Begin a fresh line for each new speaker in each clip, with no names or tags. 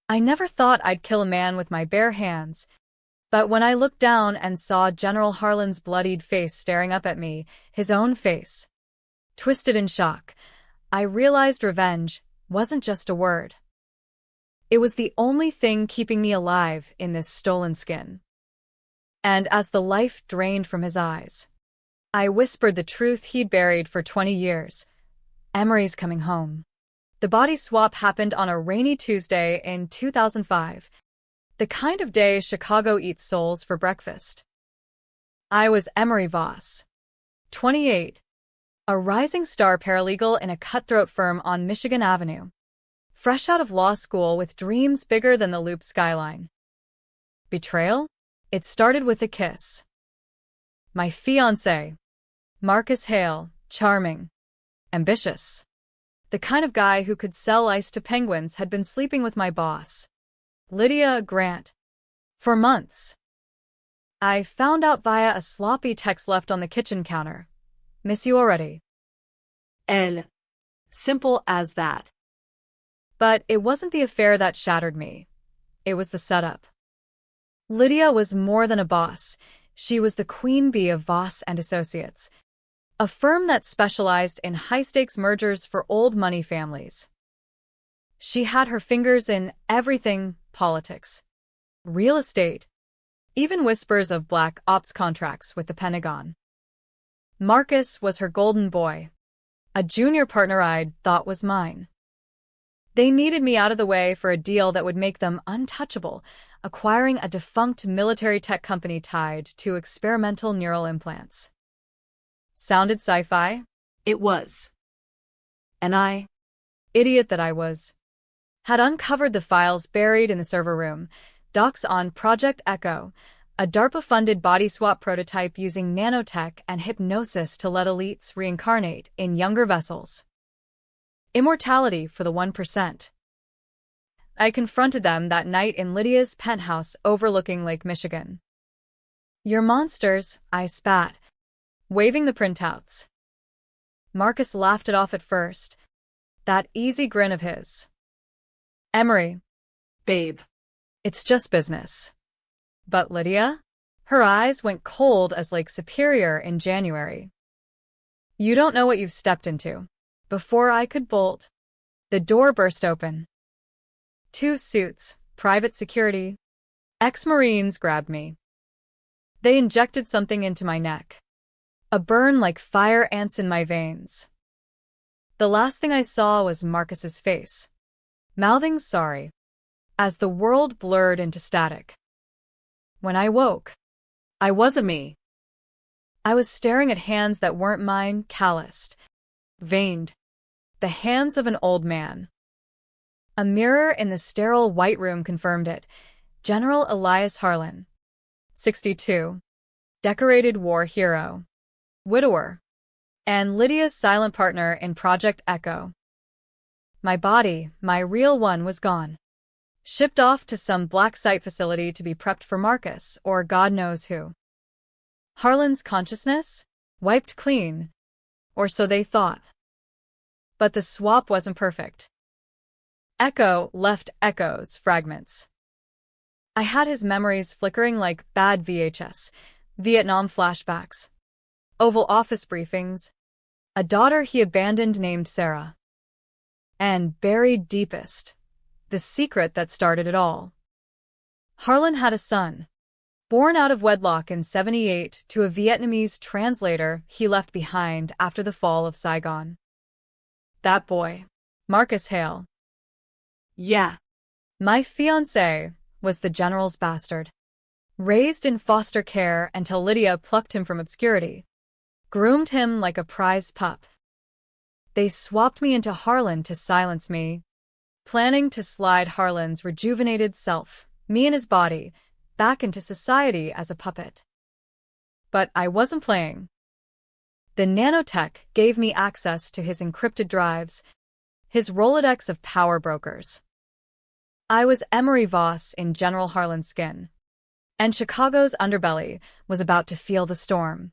I never thought I'd kill a man with my bare hands, but when I looked down and saw General Harlan's bloodied face staring up at me, his own face, twisted in shock, I realized revenge wasn't just a word. It was the only thing keeping me alive in this stolen skin. And as the life drained from his eyes, I whispered the truth he'd buried for 20 years. Emery's coming home. The body swap happened on a rainy Tuesday in 2005, the kind of day Chicago eats souls for breakfast. I was Emery Voss, 28, a rising star paralegal in a cutthroat firm on Michigan Avenue, fresh out of law school with dreams bigger than the Loop skyline. Betrayal? It started with a kiss. My fiancé, Marcus Hale, charming, ambitious. The kind of guy who could sell ice to penguins, had been sleeping with my boss, Lydia Grant, for months. I found out via a sloppy text left on the kitchen counter. Miss you already.
Elle. Simple as that.
But it wasn't the affair that shattered me. It was the setup. Lydia was more than a boss. She was the queen bee of Voss and Associates, a firm that specialized in high-stakes mergers for old money families. She had her fingers in everything: politics, real estate, even whispers of black ops contracts with the Pentagon. Marcus was her golden boy, a junior partner I'd thought was mine. They needed me out of the way for a deal that would make them untouchable, acquiring a defunct military tech company tied to experimental neural implants. Sounded sci-fi?
It was. And I,
idiot that I was, had uncovered the files buried in the server room, docs on Project Echo, a DARPA-funded body swap prototype using nanotech and hypnosis to let elites reincarnate in younger vessels. Immortality for the 1%. I confronted them that night in Lydia's penthouse overlooking Lake Michigan. "You're monsters," I spat, waving the printouts. Marcus laughed it off at first, that easy grin of his. "Emery,
babe,
it's just business." But Lydia? Her eyes went cold as Lake Superior in January. "You don't know what you've stepped into." Before I could bolt, the door burst open. 2 suits, private security, ex-Marines grabbed me. They injected something into my neck. A burn like fire ants in my veins. The last thing I saw was Marcus's face, mouthing sorry, as the world blurred into static. When I woke, I wasn't me. I was staring at hands that weren't mine, calloused, veined, the hands of an old man. A mirror in the sterile white room confirmed it. General Elias Harlan, 62, decorated war hero, widower, and Lydia's silent partner in Project Echo. My body, my real one, was gone. Shipped off to some black site facility to be prepped for Marcus or God knows who. Harlan's consciousness? Wiped clean. Or so they thought. But the swap wasn't perfect. Echo left echoes, fragments. I had his memories flickering like bad VHS, Vietnam flashbacks, Oval Office briefings, a daughter he abandoned named Sarah. And buried deepest, the secret that started it all. Harlan had a son, born out of wedlock in '78 to a Vietnamese translator he left behind after the fall of Saigon. That boy, Marcus Hale.
Yeah.
My fiancé was the general's bastard. Raised in foster care until Lydia plucked him from obscurity. Groomed him like a prize pup. They swapped me into Harlan to silence me, planning to slide Harlan's rejuvenated self, me and his body, back into society as a puppet. But I wasn't playing. The nanotech gave me access to his encrypted drives, his Rolodex of power brokers. I was Emery Voss in General Harlan's skin, and Chicago's underbelly was about to feel the storm.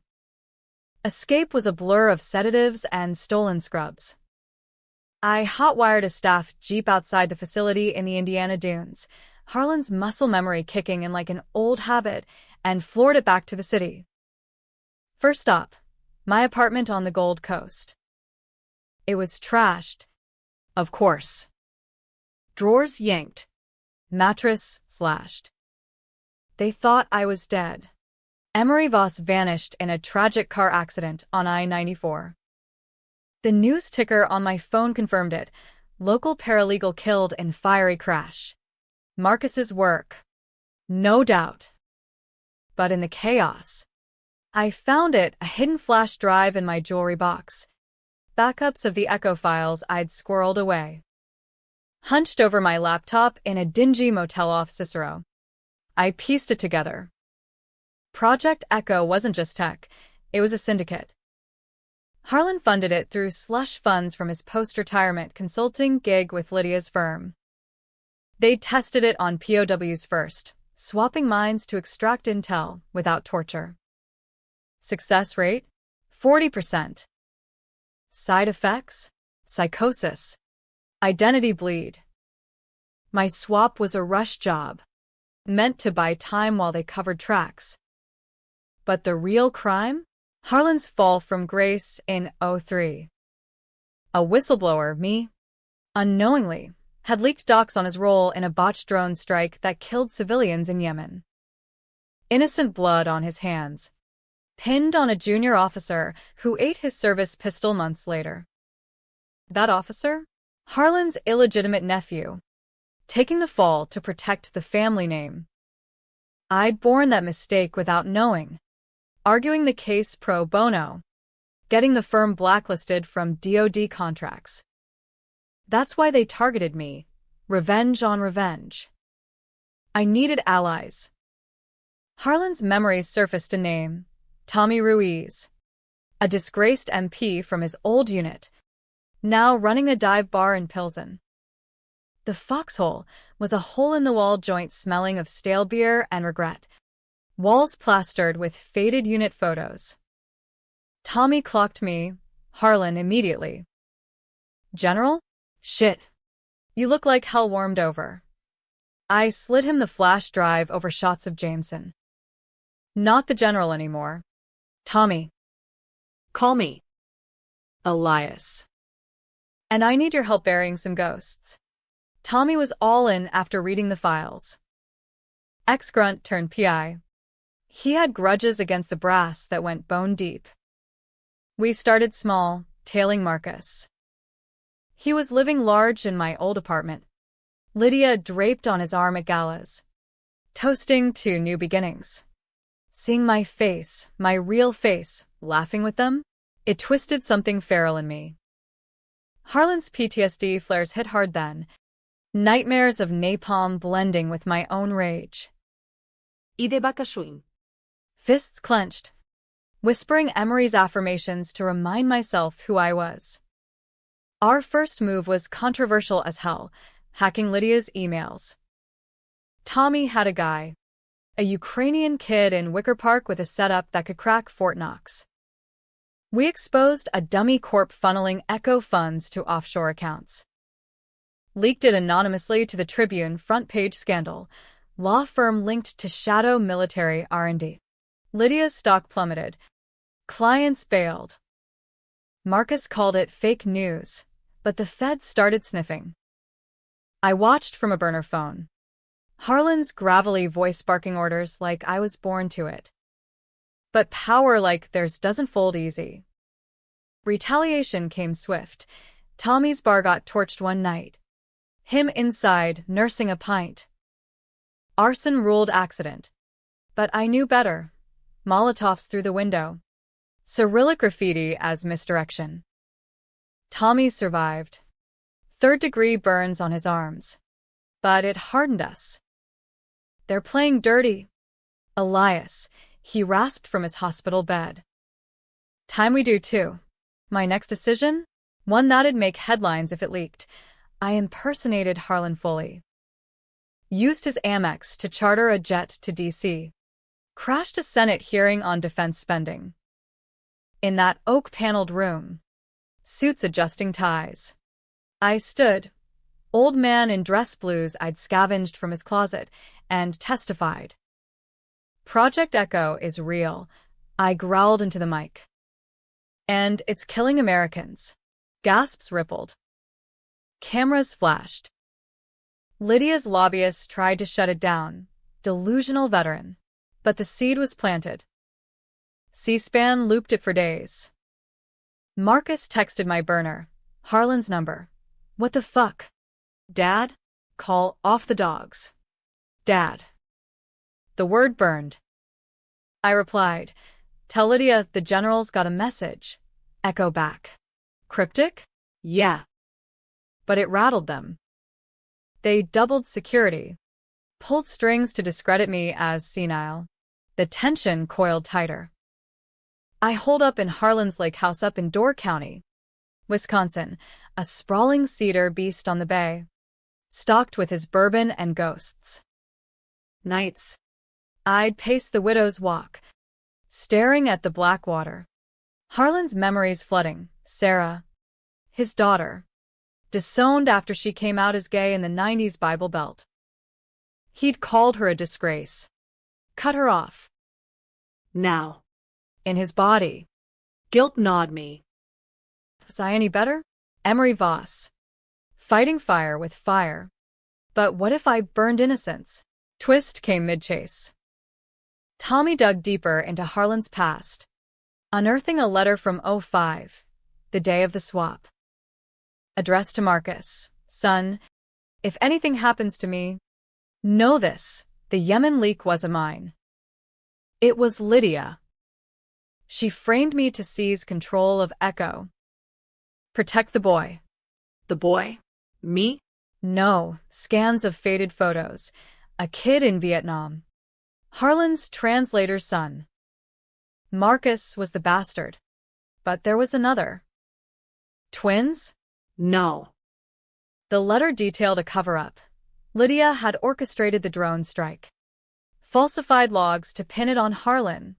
Escape was a blur of sedatives and stolen scrubs. I hot-wired a staff jeep outside the facility in the Indiana Dunes, Harlan's muscle memory kicking in like an old habit, and floored it back to the city. First stop, my apartment on the Gold Coast. It was trashed, of course. Drawers yanked, mattress slashed. They thought I was dead. Emery Voss vanished in a tragic car accident on I-94. The news ticker on my phone confirmed it. Local paralegal killed in fiery crash. Marcus's work. No doubt. But in the chaos, I found it, a hidden flash drive in my jewelry box. Backups of the Echo files I'd squirreled away. Hunched over my laptop in a dingy motel off Cicero, I pieced it together. Project Echo wasn't just tech, it was a syndicate. Harlan funded it through slush funds from his post-retirement consulting gig with Lydia's firm. They'd tested it on POWs first, swapping minds to extract intel without torture. Success rate? 40%. Side effects? Psychosis. Identity bleed. My swap was a rush job, meant to buy time while they covered tracks. But the real crime? Harlan's fall from grace in '03. A whistleblower, me, unknowingly, had leaked docs on his role in a botched drone strike that killed civilians in Yemen. Innocent blood on his hands, pinned on a junior officer who ate his service pistol months later. That officer? Harlan's illegitimate nephew, taking the fall to protect the family name. I'd borne that mistake without knowing, arguing the case pro bono, getting the firm blacklisted from DoD contracts. That's why they targeted me, revenge on revenge. I needed allies. Harlan's memories surfaced a name, Tommy Ruiz, a disgraced MP from his old unit, now running a dive bar in Pilsen. The foxhole was a hole-in-the-wall joint smelling of stale beer and regret, walls plastered with faded unit photos. Tommy clocked me, Harlan, immediately. General? Shit. You look like hell warmed over. I slid him the flash drive over shots of Jameson. Not the general anymore. Tommy.
Call me
Elias. And I need your help burying some ghosts. Tommy was all in after reading the files. Ex-grunt turned PI. He had grudges against the brass that went bone deep. We started small, tailing Marcus. He was living large in my old apartment, Lydia draped on his arm at galas, toasting to new beginnings. Seeing my face, my real face, laughing with them, it twisted something feral in me. Harlan's PTSD flares hit hard then, nightmares of napalm blending with my own rage.
Ide bakashuin.
Fists clenched, whispering Emery's affirmations to remind myself who I was. Our first move was controversial as hell, hacking Lydia's emails. Tommy had a guy, a Ukrainian kid in Wicker Park with a setup that could crack Fort Knox. We exposed a dummy corp funneling Echo funds to offshore accounts. Leaked it anonymously to the Tribune front page scandal, law firm linked to shadow military R&D. Lydia's stock plummeted. Clients bailed. Marcus called it fake news, but the feds started sniffing. I watched from a burner phone. Harlan's gravelly voice barking orders like I was born to it. But power like theirs doesn't fold easy. Retaliation came swift. Tommy's bar got torched one night. Him inside, nursing a pint. Arson ruled accident. But I knew better. Molotovs through the window. Cyrillic graffiti as misdirection. Tommy survived. Third-degree burns on his arms. But it hardened us. They're playing dirty. Elias, he rasped from his hospital bed. Time we do too. My next decision? One that'd make headlines if it leaked. I impersonated Harlan fully. Used his Amex to charter a jet to D.C. Crashed a Senate hearing on defense spending. In that oak-paneled room. Suits adjusting ties. I stood, old man in dress blues I'd scavenged from his closet, and testified. Project Echo is real, I growled into the mic. And it's killing Americans. Gasps rippled. Cameras flashed. Lydia's lobbyists tried to shut it down, delusional veteran. But the seed was planted. C-SPAN looped it for days. Marcus texted my burner, Harlan's number. What the fuck? Dad? Call off the dogs. Dad. The word burned. I replied, tell Lydia the general's got a message. Echo back. Cryptic?
Yeah.
But it rattled them. They doubled security, pulled strings to discredit me as senile. The tension coiled tighter. I holed up in Harlan's lake house up in Door County, Wisconsin, a sprawling cedar beast on the bay, stocked with his bourbon and ghosts. Nights, I'd pace the widow's walk, staring at the black water. Harlan's memories flooding. Sarah, his daughter, disowned after she came out as gay in the 90s Bible Belt. He'd called her a disgrace. Cut her off.
Now.
In his body.
Guilt gnawed me.
Was I any better? Emery Voss. Fighting fire with fire. But what if I burned innocence? Twist came mid-chase. Tommy dug deeper into Harlan's past, unearthing a letter from '05, the day of the swap. Addressed to Marcus, son, if anything happens to me, know this, the Yemen leak wasn't mine. It was Lydia. She framed me to seize control of Echo. Protect the boy.
The boy? Me?
No, scans of faded photos. A kid in Vietnam. Harlan's translator's son. Marcus was the bastard. But there was another. Twins?
No.
The letter detailed a cover-up. Lydia had orchestrated the drone strike. Falsified logs to pin it on Harlan.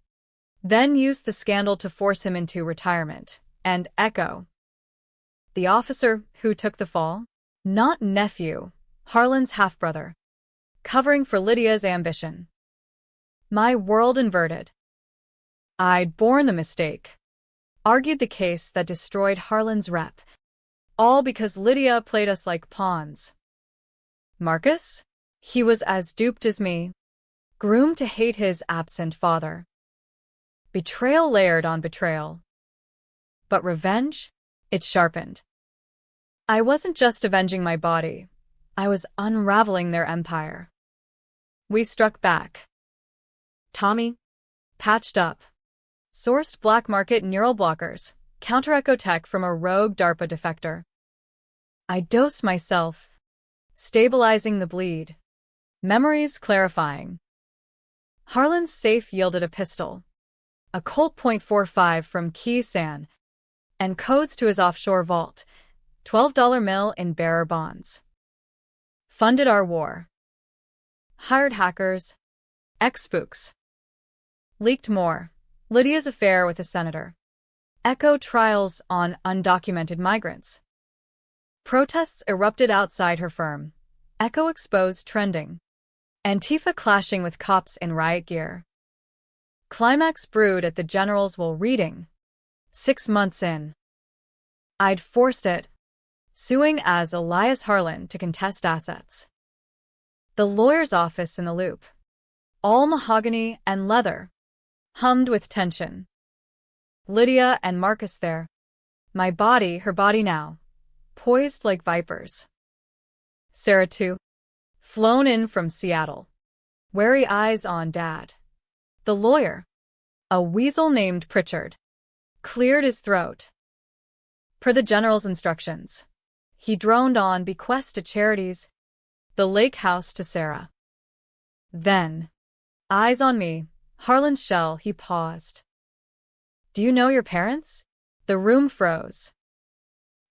Then used the scandal to force him into retirement. And Echo. The officer who took the fall? Not nephew, Harlan's half-brother. Covering for Lydia's ambition. My world inverted. I'd borne the mistake. Argued the case that destroyed Harlan's rep. All because Lydia played us like pawns. Marcus? He was as duped as me. Groomed to hate his absent father. Betrayal layered on betrayal. But revenge? It sharpened. I wasn't just avenging my body. I was unraveling their empire. We struck back.
Tommy?
Patched up. Sourced black market neural blockers, counter-echo tech from a rogue DARPA defector. I dosed myself, stabilizing the bleed. Memories clarifying. Harlan's safe yielded a pistol, a Colt .45 from Key San, and codes to his offshore vault, $12 mill in bearer bonds. Funded our war. Hired hackers. Ex-spooks. Leaked more. Lydia's affair with a senator. Echo trials on undocumented migrants. Protests erupted outside her firm. Echo exposed trending. Antifa clashing with cops in riot gear. Climax brewed at the general's while reading. 6 months in. I'd forced it, suing as Elias Harlan to contest assets. The lawyer's office in the loop. All mahogany and leather. Hummed with tension. Lydia and Marcus there. My body, her body now. Poised like vipers. Sarah too. Flown in from Seattle. Wary eyes on Dad. The lawyer. A weasel named Pritchard. Cleared his throat. Per the general's instructions. He droned on bequest to charities. The lake house to Sarah. Then, eyes on me, Harlan's shell, he paused. Do you know your parents? The room froze.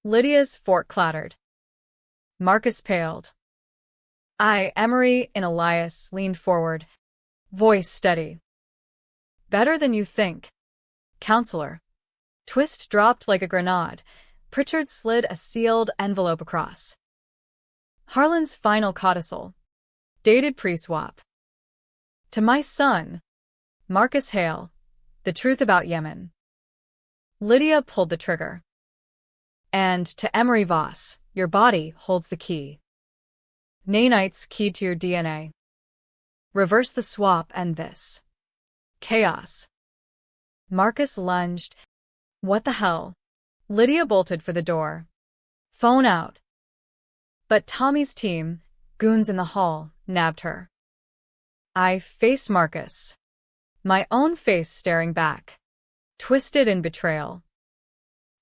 Lydia's fork clattered. Marcus paled. Emery and Elias leaned forward, voice steady. Better than you think. Counselor. Twist dropped like a grenade, Pritchard slid a sealed envelope across. Harlan's final codicil. Dated pre-swap. To my son, Marcus Hale, the truth about Yemen. Lydia pulled the trigger. And to Emery Voss, your body holds the key. Nanites keyed to your DNA. Reverse the swap and this. Chaos. Marcus lunged. What the hell? Lydia bolted for the door. Phone out. But Tommy's team, goons in the hall, nabbed her. I faced Marcus. My own face staring back. Twisted in betrayal.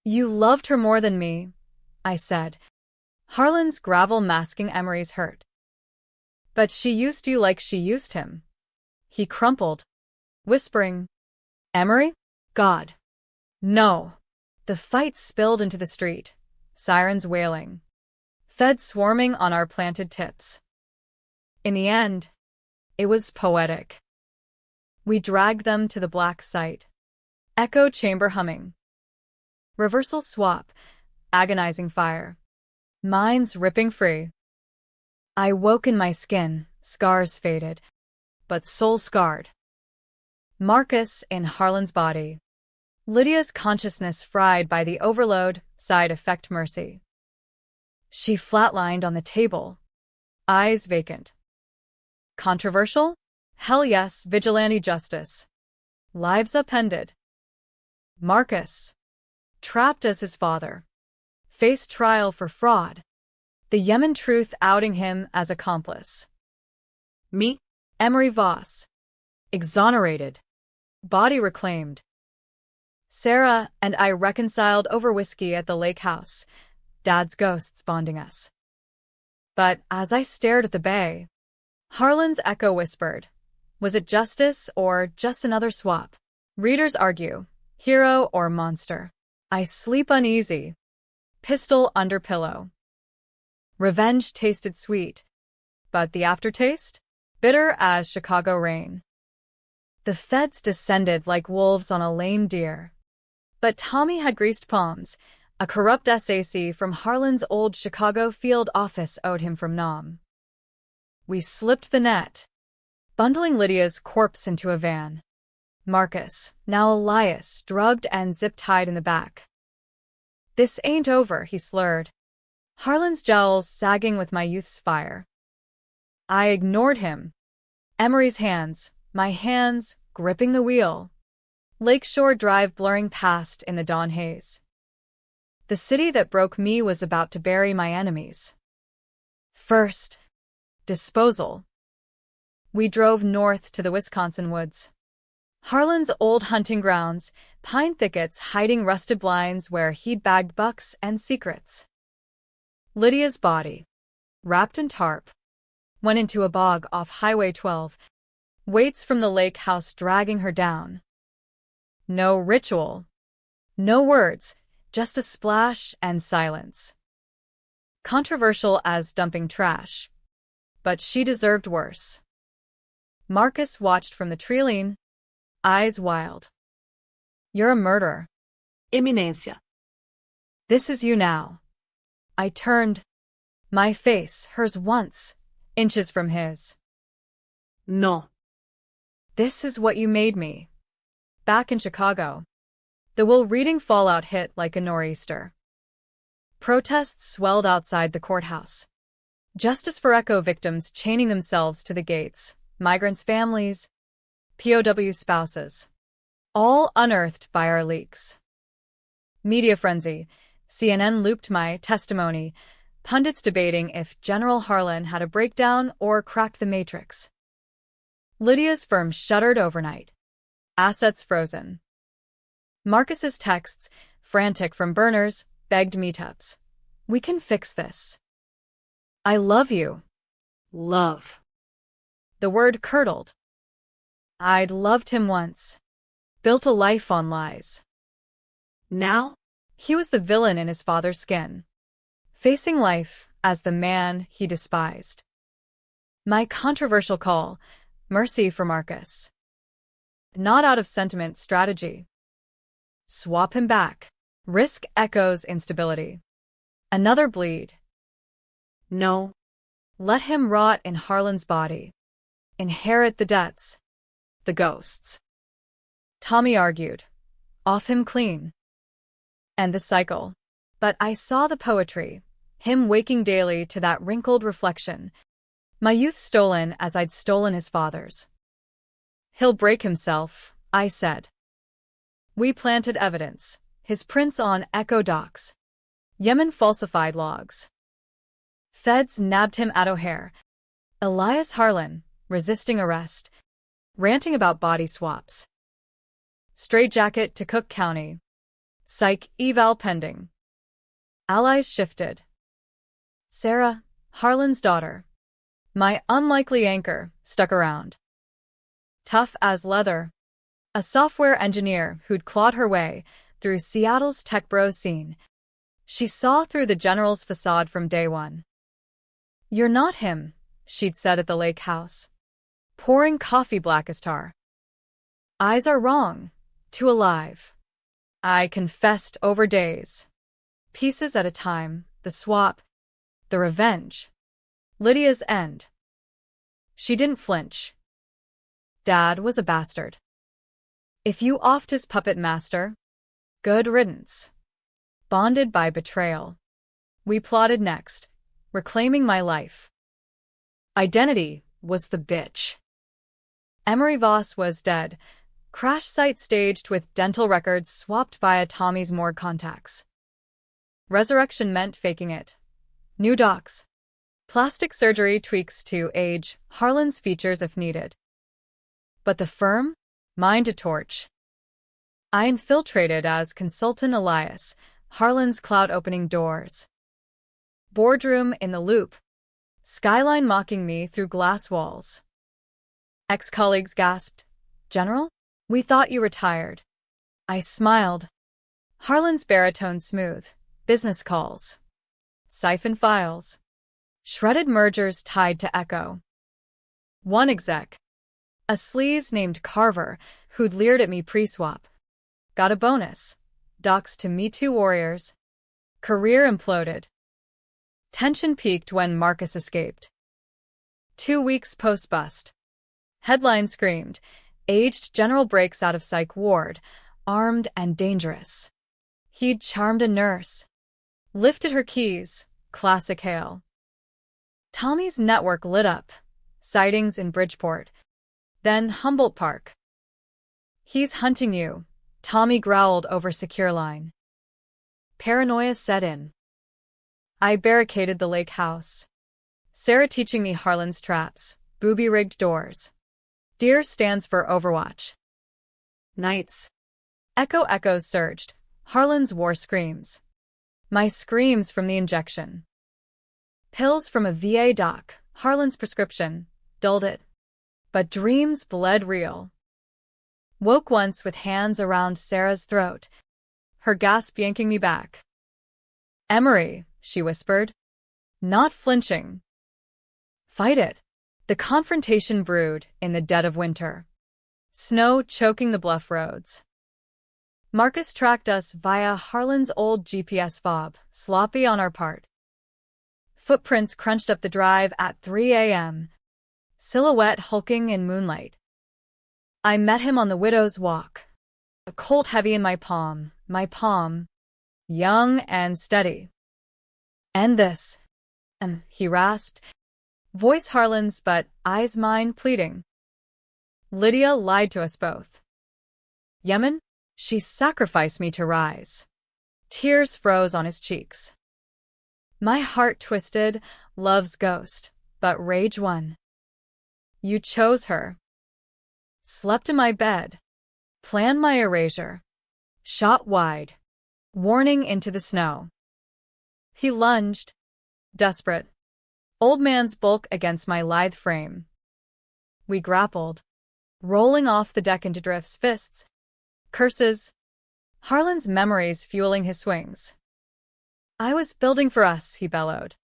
You loved her more than me, I said. Harlan's gravel masking Emery's hurt. But she used you like she used him. He crumpled, whispering, Emery? God. No. The fight spilled into the street, sirens wailing. Feds swarming on our planted tips. In the end, it was poetic. We dragged them to the black site. Echo chamber humming. Reversal swap, agonizing fire. Minds ripping free. I woke in my skin, scars faded, but soul scarred. Marcus in Harlan's body. Lydia's consciousness fried by the overload, side effect mercy. She flatlined on the table, eyes vacant. Controversial? Hell yes, vigilante justice. Lives upended. Marcus, trapped as his father, faced trial for fraud, the Yemen truth outing him as accomplice.
Me?
Emery Voss, exonerated, body reclaimed. Sarah and I reconciled over whiskey at the lake house, Dad's ghosts bonding us. But as I stared at the bay, Harlan's echo whispered, was it justice or just another swap? Readers argue, hero or monster. I sleep uneasy, pistol under pillow. Revenge tasted sweet, but the aftertaste? Bitter as Chicago rain. The feds descended like wolves on a lame deer. But Tommy had greased palms. A corrupt SAC from Harlan's old Chicago field office owed him from Nam. We slipped the net, bundling Lydia's corpse into a van. Marcus, now Elias, drugged and zip-tied in the back. This ain't over, he slurred. Harlan's jowls sagging with my youth's fire. I ignored him. Emery's hands, my hands, gripping the wheel. Lakeshore Drive blurring past in the dawn haze. The city that broke me was about to bury my enemies. First, disposal. We drove north to the Wisconsin woods. Harlan's old hunting grounds, pine thickets hiding rusted blinds where he'd bagged bucks and secrets. Lydia's body, wrapped in tarp, went into a bog off Highway 12, weights from the lake house dragging her down. No ritual, no words, just a splash and silence. Controversial as dumping trash, but she deserved worse. Marcus watched from the treeline, eyes wild. You're a murderer.
Eminencia.
This is you now. I turned, my face, hers once, inches from his.
No.
This is what you made me. Back in Chicago, the will-reading fallout hit like a nor'easter. Protests swelled outside the courthouse. Justice for Echo victims chaining themselves to the gates, migrants' families, POW spouses, all unearthed by our leaks. Media frenzy. CNN looped my testimony, pundits debating if General Harlan had a breakdown or cracked the matrix. Lydia's firm shuttered overnight. Assets frozen. Marcus's texts, frantic from burners, begged meetups. We can fix this. I love you.
Love.
The word curdled. I'd loved him once. Built a life on lies.
Now?
He was the villain in his father's skin, facing life as the man he despised. My controversial call, mercy for Marcus. Not out of sentiment, strategy. Swap him back. Risk Echo's instability. Another bleed.
No.
Let him rot in Harlan's body. Inherit the debts. The ghosts. Tommy argued. Off him clean. And the cycle. But I saw the poetry. Him waking daily to that wrinkled reflection. My youth stolen as I'd stolen his father's. He'll break himself, I said. We planted evidence. His prints on Echo docs. Yemen falsified logs. Feds nabbed him at O'Hare. Elias Harlan, resisting arrest, ranting about body swaps. Straitjacket to Cook County. Psych eval pending. Allies shifted. Sarah, Harlan's daughter, my unlikely anchor, stuck around. Tough as leather. A software engineer who'd clawed her way through Seattle's tech bro scene. She saw through the general's facade from day one. You're not him, she'd said at the lake house, pouring coffee black as tar. Eyes are wrong, too alive. I confessed over days. Pieces at a time, the swap, the revenge. Lydia's end. She didn't flinch. Dad was a bastard. If you offed his puppet master, good riddance. Bonded by betrayal. We plotted next, reclaiming my life. Identity was the bitch. Emery Voss was dead, crash site staged with dental records swapped via Tommy's morgue contacts. Resurrection meant faking it. New docs. Plastic surgery tweaks to age Harlan's features if needed. But the firm? Mine to torch. I infiltrated as consultant Elias, Harlan's cloud opening doors. Boardroom in the loop. Skyline mocking me through glass walls. Ex-colleagues gasped, General? We thought you retired. I smiled. Harlan's baritone smooth. Business calls. Siphon files. Shredded mergers tied to Echo. One exec. A sleaze named Carver, who'd leered at me pre-swap. Got a bonus. Docs to Me Too warriors. Career imploded. Tension peaked when Marcus escaped. 2 weeks post-bust. Headline screamed, aged general breaks out of psych ward, armed and dangerous. He'd charmed a nurse. Lifted her keys, classic hail. Tommy's network lit up. Sightings in Bridgeport. Then Humboldt Park. He's hunting you, Tommy growled over secure line. Paranoia set in. I barricaded the lake house. Sarah teaching me Harlan's traps, booby-rigged doors. DEER stands for Overwatch. Nights. Echoes surged. Harlan's war screams. My screams from the injection. Pills from a VA doc, Harlan's prescription, dulled it. But dreams bled real. Woke once with hands around Sarah's throat, her gasp yanking me back. Emery, she whispered. Not flinching. Fight it. The confrontation brewed in the dead of winter. Snow choking the bluff roads. Marcus tracked us via Harlan's old GPS fob, sloppy on our part. Footprints crunched up the drive at 3 a.m., silhouette hulking in moonlight. I met him on the Widow's Walk, a Colt heavy in my palm, young and steady. End this, he rasped, voice Harlan's but eyes mine pleading. Lydia lied to us both. Yemen? She sacrificed me to rise. Tears froze on his cheeks. My heart twisted, love's ghost, but rage won. You chose her. Slept in my bed. Planned my erasure. Shot wide. Warning into the snow. He lunged. Desperate. Old man's bulk against my lithe frame. We grappled. Rolling off the deck into drifts, fists. Curses. Harlan's memories fueling his swings. I was building for us, he bellowed.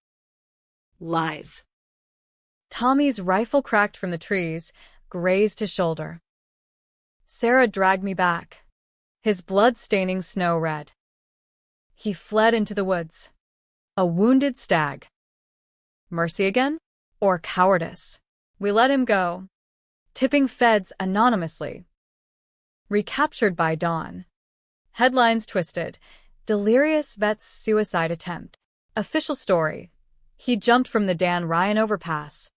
Lies.
Tommy's rifle cracked from the trees, grazed his shoulder. Sarah dragged me back. His blood staining snow red. He fled into the woods. A wounded stag. Mercy again? Or cowardice? We let him go. Tipping feds anonymously. Recaptured by dawn. Headlines twisted. Delirious vet's suicide attempt. Official story. He jumped from the Dan Ryan overpass.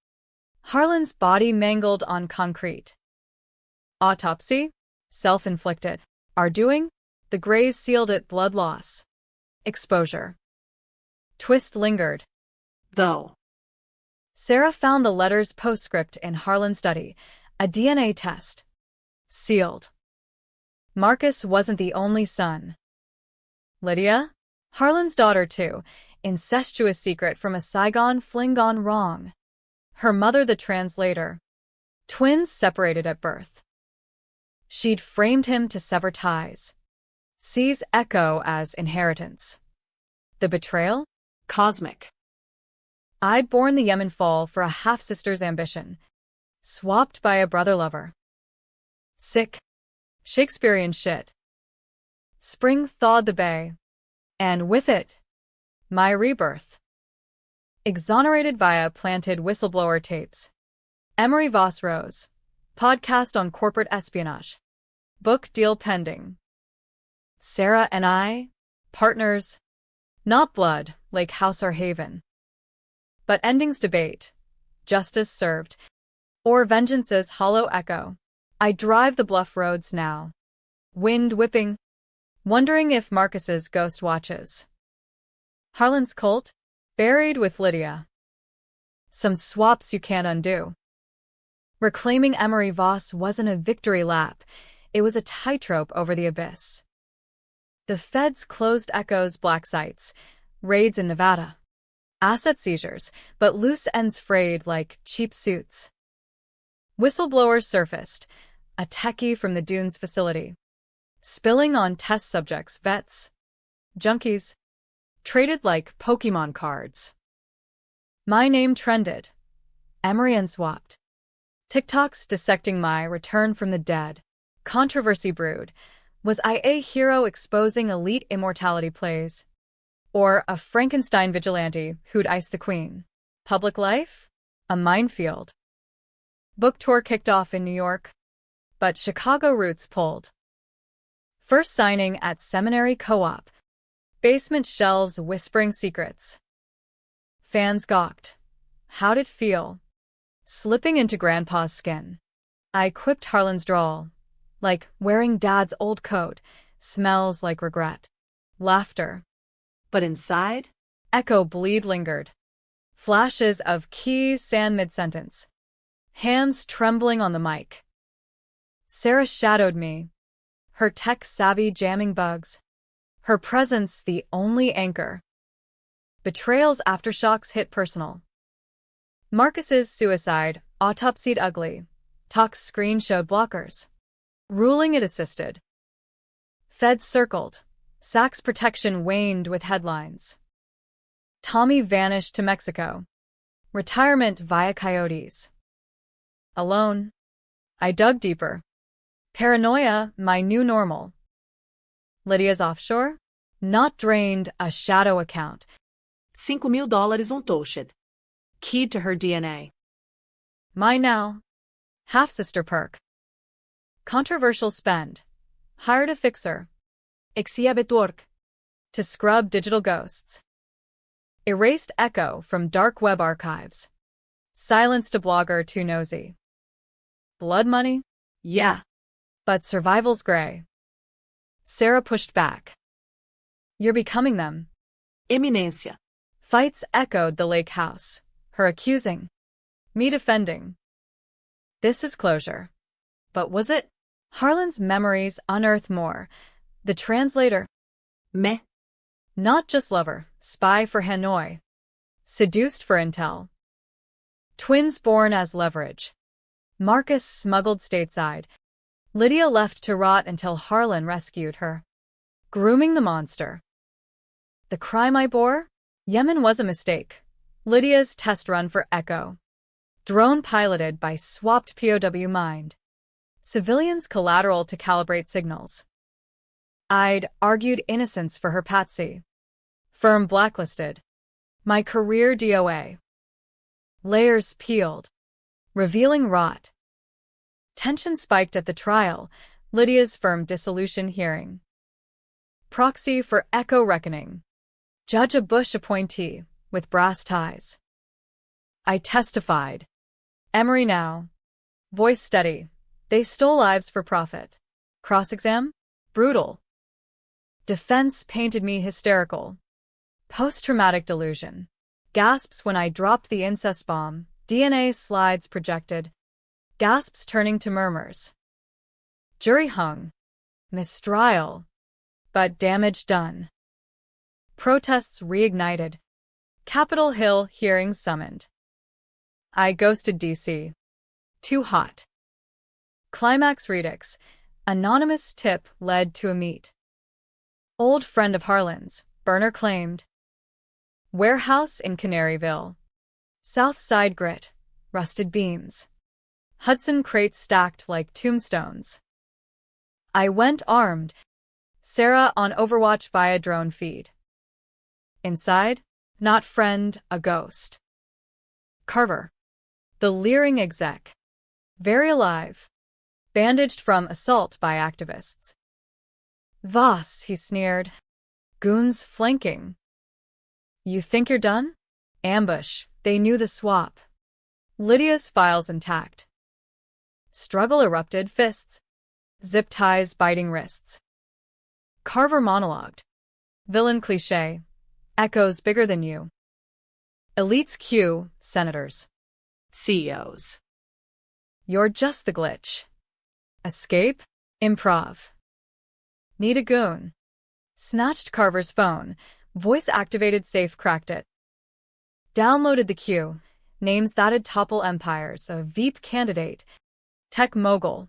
Harlan's body mangled on concrete. Autopsy? Self-inflicted. Our doing? The Greys sealed it blood loss. Exposure. Twist lingered.
Though.
Sarah found the letter's postscript in Harlan's study. A DNA test. Sealed. Marcus wasn't the only son. Lydia? Harlan's daughter too. Incestuous secret from a Saigon fling gone wrong. Her mother the translator. Twins separated at birth. She'd framed him to sever ties. Sees Echo as inheritance. The betrayal?
Cosmic.
I'd borne the Yemen fall for a half-sister's ambition. Swapped by a brother-lover. Sick. Shakespearean shit. Spring thawed the bay. And with it, my rebirth. Exonerated via planted whistleblower tapes. Emery Voss Rose. Podcast on corporate espionage. Book deal pending. Sarah and I, partners. Not blood, Lake House or Haven. But endings debate. Justice served. Or vengeance's hollow echo. I drive the bluff roads now. Wind whipping. Wondering if Marcus's ghost watches. Harlan's cult? Buried with Lydia. Some swaps you can't undo. Reclaiming Emery Voss wasn't a victory lap. It was a tightrope over the abyss. The feds closed Echo's black sites. Raids in Nevada. Asset seizures, but loose ends frayed like cheap suits. Whistleblowers surfaced. A techie from the Dunes facility. Spilling on test subjects, vets. Junkies. Traded like Pokemon cards. My name trended. Emery unswapped. TikToks dissecting my return from the dead. Controversy brewed. Was I a hero exposing elite immortality plays? Or a Frankenstein vigilante who'd ice the queen? Public life? A minefield. Book tour kicked off in New York. But Chicago roots pulled. First signing at Seminary Co-op. Basement shelves whispering secrets. Fans gawked. How'd it feel? Slipping into Grandpa's skin. I quipped Harlan's drawl. Like wearing Dad's old coat. Smells like regret. Laughter.
But inside?
Echo bleed lingered. Flashes of key sand mid-sentence. Hands trembling on the mic. Sarah shadowed me. Her tech-savvy jamming bugs. Her presence the only anchor. Betrayal's aftershocks hit personal. Marcus's suicide, autopsied ugly. Talk's screen showed blockers. Ruling it assisted. Feds circled. Sachs' protection waned with headlines. Tommy vanished to Mexico. Retirement via coyotes. Alone. I dug deeper. Paranoia, my new normal. Lydia's offshore? Not drained, a shadow account.
$5,000 untouched. Keyed to her DNA.
My now. Half-sister perk. Controversial spend. Hired a fixer. Exhibitor. To scrub digital ghosts. Erased Echo from dark web archives. Silenced a blogger too nosy. Blood money?
Yeah.
But survival's gray. Sarah pushed back. You're becoming them.
Eminência.
Fights echoed the lake house. Her accusing. Me defending. This is closure. But was it? Harlan's memories unearthed more. The translator.
Meh.
Not just lover, spy for Hanoi. Seduced for intel. Twins born as leverage. Marcus smuggled stateside. Lydia left to rot until Harlan rescued her. Grooming the monster. The crime I bore? Yemen was a mistake. Lydia's test run for Echo. Drone piloted by swapped POW mind. Civilians collateral to calibrate signals. I'd argued innocence for her patsy. Firm blacklisted. My career DOA. Layers peeled, revealing rot. Tension spiked at the trial, Lydia's firm dissolution hearing. Proxy for Echo reckoning. Judge a Bush appointee, with brass ties. I testified. Emery now. Voice steady. They stole lives for profit. Cross-exam? Brutal. Defense painted me hysterical. Post-traumatic delusion. Gasps when I dropped the incest bomb, DNA slides projected. Gasps turning to murmurs. Jury hung. Mistrial. But damage done. Protests reignited. Capitol Hill hearings summoned. I ghosted D.C. Too hot. Climax redux. Anonymous tip led to a meet. Old friend of Harlan's, burner claimed. Warehouse in Canaryville. South Side grit. Rusted beams. Hudson crates stacked like tombstones. I went armed. Sarah on Overwatch via drone feed. Inside, not friend, a ghost. Carver. The leering exec. Very alive. Bandaged from assault by activists. Voss, he sneered. Goons flanking. You think you're done? Ambush. They knew the swap. Lydia's files intact. Struggle erupted, fists. Zip ties biting wrists. Carver monologued. Villain cliché. Echoes bigger than you. Elites cue, senators.
CEOs.
You're just the glitch. Escape? Improv. Need a goon. Snatched Carver's phone. Voice-activated safe cracked it. Downloaded the queue. Names that'd topple empires. A Veep candidate. Tech mogul.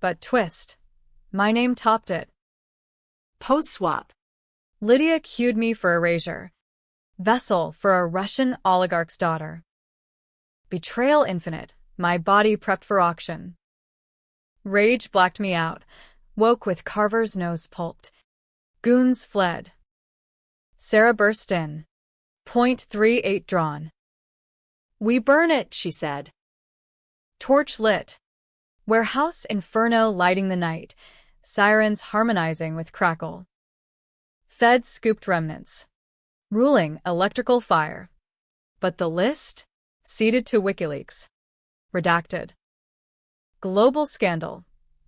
But twist. My name topped it.
Post-swap.
Lydia cued me for erasure. Vessel for a Russian oligarch's daughter. Betrayal infinite. My body prepped for auction. Rage blacked me out. Woke with Carver's nose pulped. Goons fled. Sarah burst in. .38 drawn.
We burn it, she said.
Torch lit. Warehouse inferno lighting the night. Sirens harmonizing with crackle. Feds scooped remnants. Ruling electrical fire. But the list? Ceded to WikiLeaks. Redacted. Global scandal.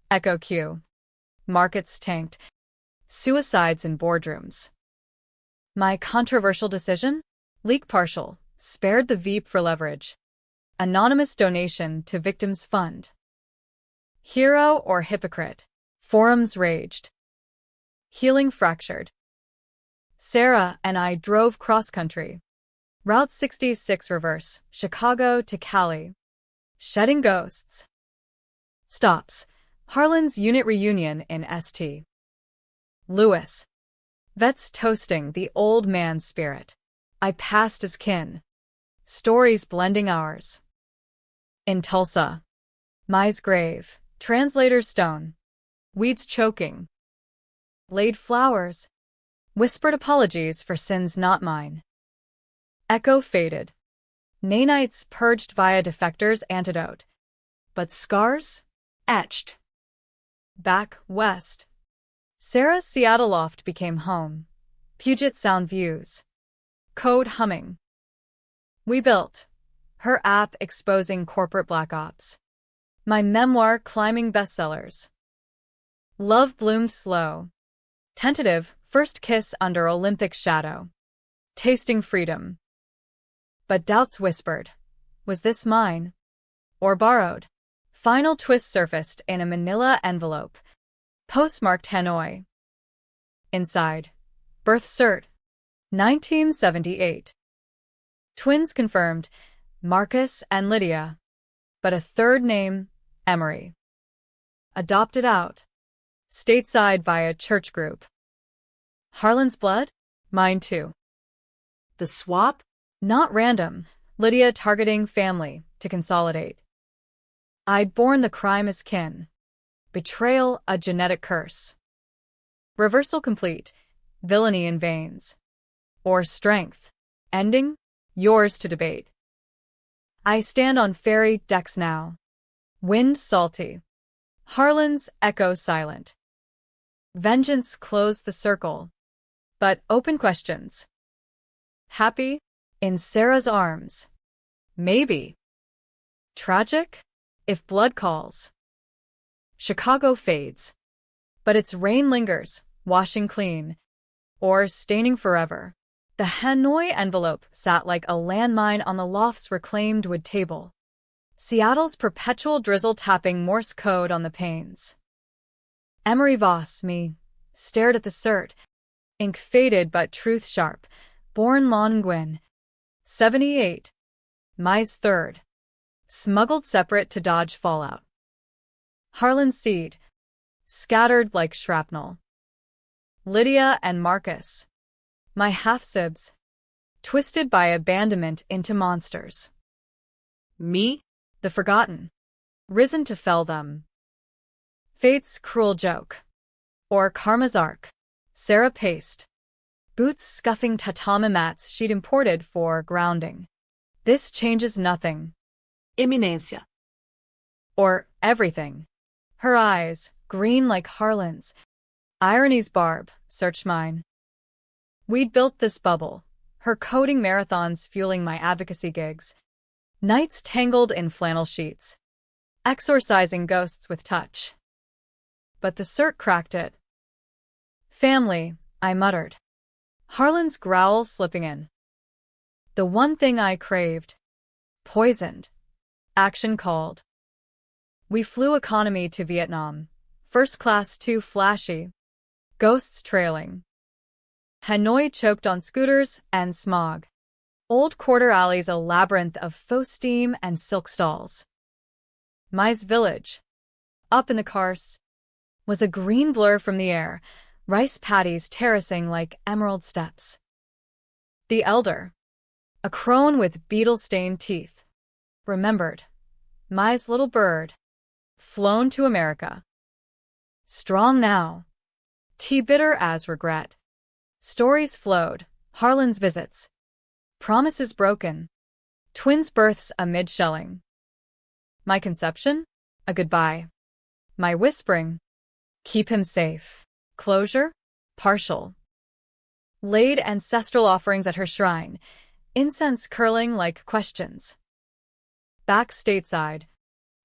Echo Q. Markets tanked. Suicides in boardrooms. My controversial decision? Leak partial. Spared the Veep for leverage. Anonymous donation to victims fund. Hero or hypocrite? Forums raged. Healing fractured. Sarah and I drove cross-country. Route 66 reverse, Chicago to Cali. Shedding ghosts. Stops. Harlan's unit reunion in St. Louis. Vets toasting the old man's spirit. I passed as kin. Stories blending ours. In Tulsa. Mai's grave. Translator's stone. Weeds choking. Laid flowers. Whispered apologies for sins not mine. Echo faded. Nanites purged via defector's antidote. But scars? Etched. Back west. Sarah's Seattle loft became home. Puget Sound views. Code humming. We built. Her app exposing corporate black ops. My memoir climbing bestsellers. Love bloomed slow. Tentative, first kiss under Olympic shadow. Tasting freedom. But doubts whispered. Was this mine? Or borrowed? Final twist surfaced in a manila envelope. Postmarked Hanoi. Inside. Birth cert. 1978. Twins confirmed. Marcus and Lydia. But a third name, Emery. Adopted out. Stateside via church group. Harlan's blood? Mine too.
The swap?
Not random. Lydia targeting family to consolidate. I'd borne the crime as kin. Betrayal a genetic curse. Reversal complete. Villainy in veins. or strength. Ending? Yours to debate. I stand on ferry decks now. Wind salty. Harlan's echo silent. Vengeance closed the circle. But open questions. Happy? In Sarah's arms. Maybe. Tragic? If blood calls. Chicago fades. But its rain lingers, washing clean. Or staining forever. The Hanoi envelope sat like a landmine on the loft's reclaimed wood table. Seattle's perpetual drizzle tapping Morse code on the panes. Emery Voss, me, stared at the cert. Ink faded but truth sharp. Born Lon Nguyen. 78. Mai's third. Smuggled separate to dodge fallout. Harlan's seed. Scattered like shrapnel. Lydia and Marcus. My half-sibs. Twisted by abandonment into monsters.
Me?
The forgotten. Risen to fell them. Fate's cruel joke. Or karma's arc. Sarah paced. Boots scuffing tatami mats she'd imported for grounding. This changes nothing.
Eminência.
Or everything. Her eyes, green like Harlan's. Irony's barb, search mine. We'd built this bubble, her coding marathons fueling my advocacy gigs. Nights tangled in flannel sheets. Exorcising ghosts with touch. But the cert cracked it. Family, I muttered. Harlan's growl slipping in. The one thing I craved. Poisoned. Action called. We flew economy to Vietnam. First class too flashy. Ghosts trailing. Hanoi choked on scooters and smog. Old quarter alleys a labyrinth of faux steam and silk stalls. Mai's village. Up in the Kars. Was a green blur from the air, rice paddies terracing like emerald steps. The elder. A crone with beetle-stained teeth. Remembered. Mai's little bird. Flown to America. Strong now. Tea bitter as regret. Stories flowed, Harlan's visits. Promises broken. Twins' births amid shelling. My conception? A goodbye. My whispering? Keep him safe. Closure? Partial. Laid ancestral offerings at her shrine, incense curling like questions. Back stateside.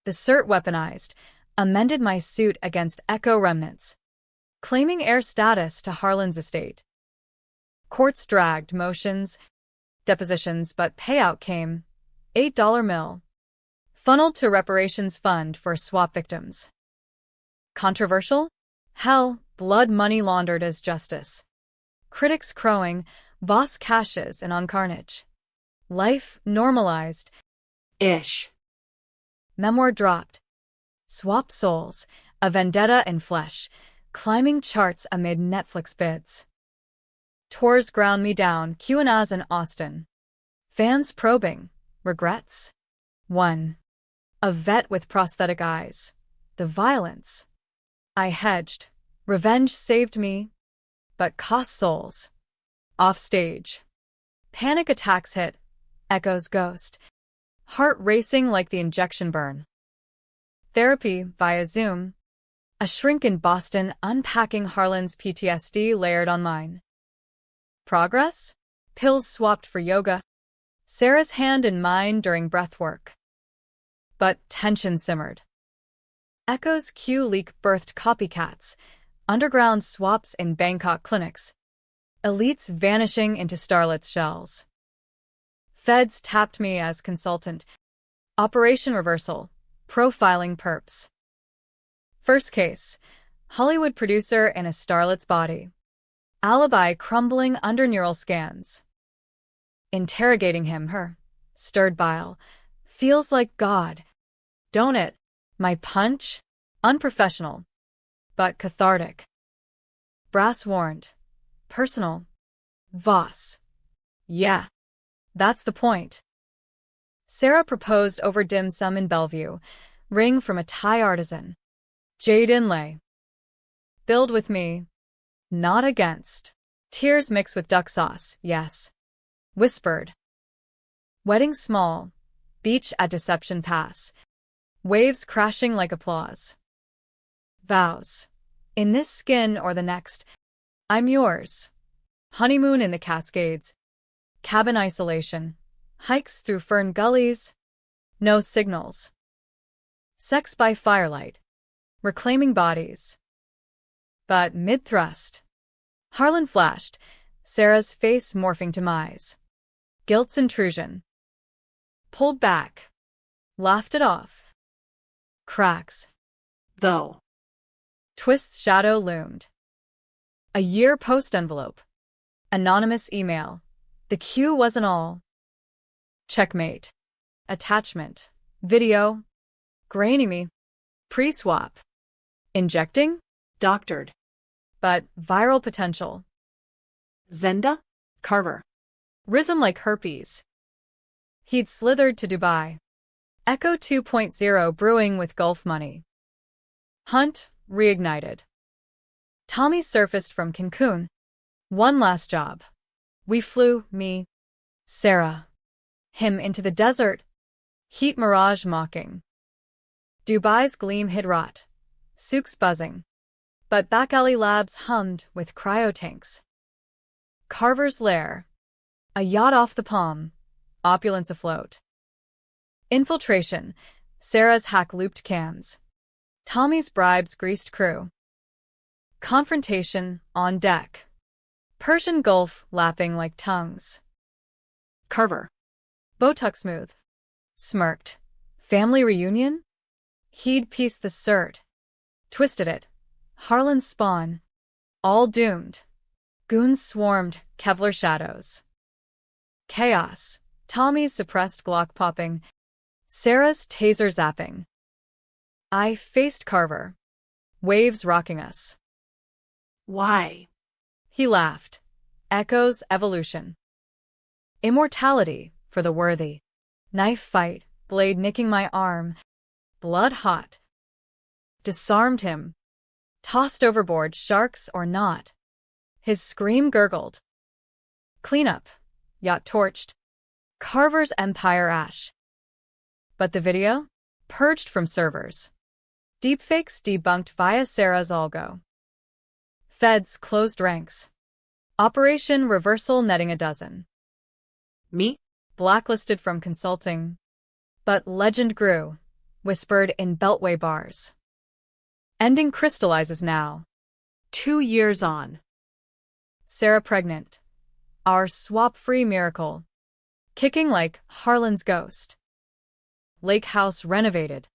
The cert weaponized, amended my suit against echo remnants, claiming heir status to Harlan's estate. Courts dragged motions, depositions, but payout came, $8 mill, funneled to reparations fund for swap victims. Controversial? Hell, blood money laundered as justice. Critics crowing, Voss cashes and on carnage. Life normalized.
Ish.
Memoir dropped. Swap souls, a vendetta in flesh, climbing charts amid Netflix bids. Tours ground me down, Q&As in Austin. Fans probing. Regrets? 1. A vet with prosthetic eyes. The violence. I hedged. Revenge saved me, but cost souls. Off stage. Panic attacks hit. Echoes ghost. Heart racing like the injection burn. Therapy via Zoom. A shrink in Boston unpacking Harlan's PTSD layered on mine. Progress? Pills swapped for yoga. Sarah's hand in mine during breathwork. But tension simmered. Echo's Q leak birthed copycats, underground swaps in Bangkok clinics, elites vanishing into starlets' shells. Feds tapped me as consultant. Operation reversal, profiling perps. First case, Hollywood producer in a starlet's body. Alibi crumbling under neural scans. Interrogating him, her stirred bile. Feels like God. Don't it? My punch? Unprofessional. But cathartic. Brass warrant. Personal. Voss. Yeah. That's the point. Sarah proposed over dim sum in Bellevue. Ring from a Thai artisan. Jade inlay. Build with me. Not against. Tears mixed with duck sauce, yes. Whispered. Wedding small. Beach at Deception Pass. Waves crashing like applause. Vows. In this skin or the next, I'm yours. Honeymoon in the Cascades. Cabin isolation. Hikes through fern gullies. No signals. Sex by firelight. Reclaiming bodies. But mid-thrust. Harlan flashed, Sarah's face morphing to Mai's. Guilt's intrusion. Pulled back. Laughed it off. Cracks.
Though.
Twist's shadow loomed. A year post envelope. Anonymous email. The cue wasn't all. Checkmate. Attachment. Video. Grainy me. Pre-swap. Injecting?
Doctored.
But viral potential.
Zenda? Carver.
Rhythm like herpes. He'd slithered to Dubai. Echo 2.0 brewing with Gulf money. Hunt reignited. Tommy surfaced from Cancun. One last job. We flew, me, Sarah, him into the desert. Heat mirage mocking. Dubai's gleam hid rot. Souks buzzing. But back alley labs hummed with cryotanks. Carver's lair. A yacht off the palm. Opulence afloat. Infiltration. Sarah's hack-looped cams. Tommy's bribes greased crew. Confrontation on deck. Persian Gulf lapping like tongues.
Carver.
Botox smooth. Smirked. Family reunion? He'd pieced the cert. Twisted it. Harlan's spawn. All doomed. Goons swarmed, Kevlar shadows. Chaos. Tommy's suppressed Glock popping. Sarah's taser zapping. I faced Carver. Waves rocking us.
Why?
He laughed. Echoes evolution. Immortality for the worthy. Knife fight, blade nicking my arm. Blood hot. Disarmed him. Tossed overboard, sharks or not. His scream gurgled. Cleanup. Yacht torched. Carver's empire ash. But the video? Purged from servers. Deepfakes debunked via Sarah's algo. Feds closed ranks. Operation Reversal netting a dozen.
Me?
Blacklisted from consulting. But legend grew, whispered in Beltway bars. Ending crystallizes now.
2 years on.
Sarah pregnant. Our swap-free miracle. Kicking like Harlan's ghost. Lake house renovated.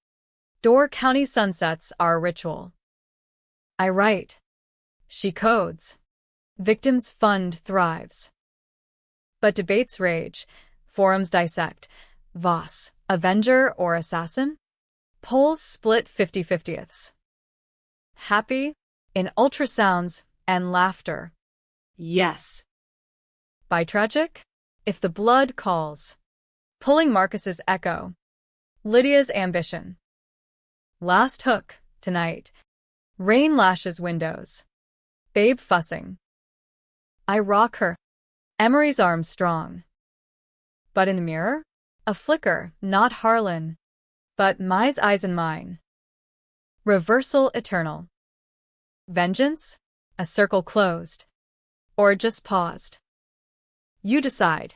Door County sunsets our ritual. I write. She codes. Victims fund thrives. But debates rage. Forums dissect. Voss, Avenger or Assassin? Polls split 50-50ths. Happy? In ultrasounds and laughter.
Yes.
By tragic? If the blood calls. Pulling Marcus's echo. Lydia's ambition. Last hook, tonight. Rain lashes windows. Babe fussing. I rock her. Emery's arm strong. But in the mirror? A flicker, not Harlan. But Mai's eyes and mine. Reversal eternal. Vengeance? A circle closed. Or just paused. You decide.